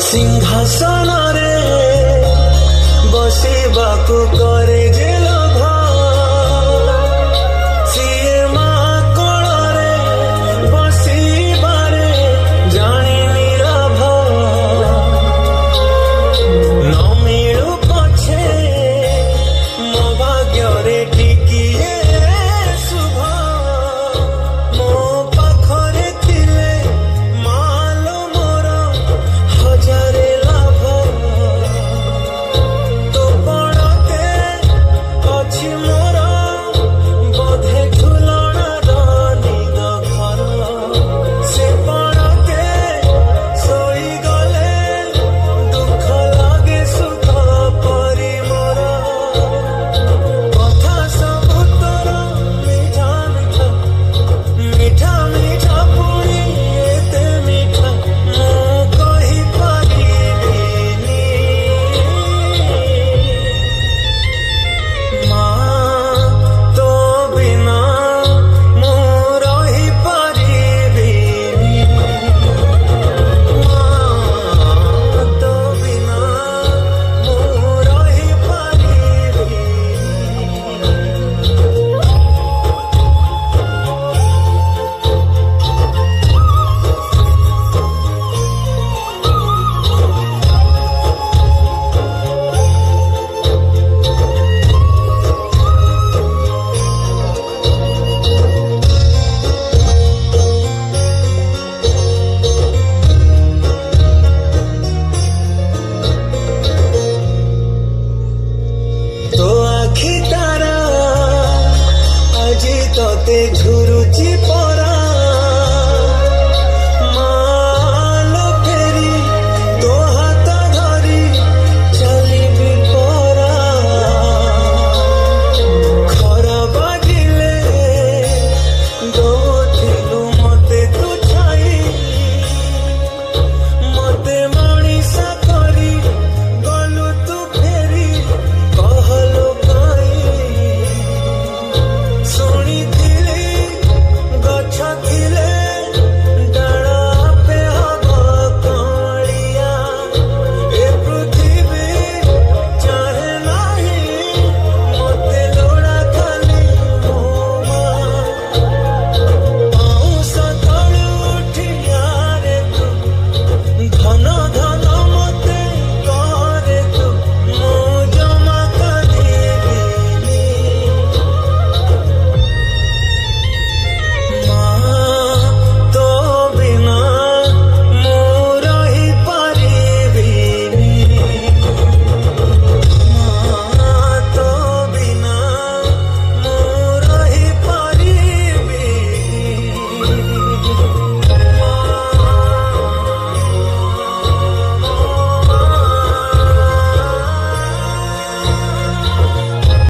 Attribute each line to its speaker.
Speaker 1: सिंहासनरे बसिबाकु करे जे लोभ सिए मा कोଳରେ बसिबारे जानी नीरव न मिलु पछे मो भाग्यरे टिकिए शुभ मो पाखरे थिले मालो मोर हजारे लाभ तो पड़ते अछि मोर बोधे झुलणार निद घर से पड़ते सोई गले दुख लागे सुख परी मोर कथा सबु तोर मीठा मीठा मीठा मीठा पुणी एते मीठा मो कहि परिबिनी माँ तो बिना मो रहि परिबिनी माँ तो बिना मो रहि परिबिनी तो आखि तारा आजी तोते झुरुची परा मालो फेरी तो हाथ धरी चलिबी परा खरा बाजिले दौथिलु मते तू छाई मते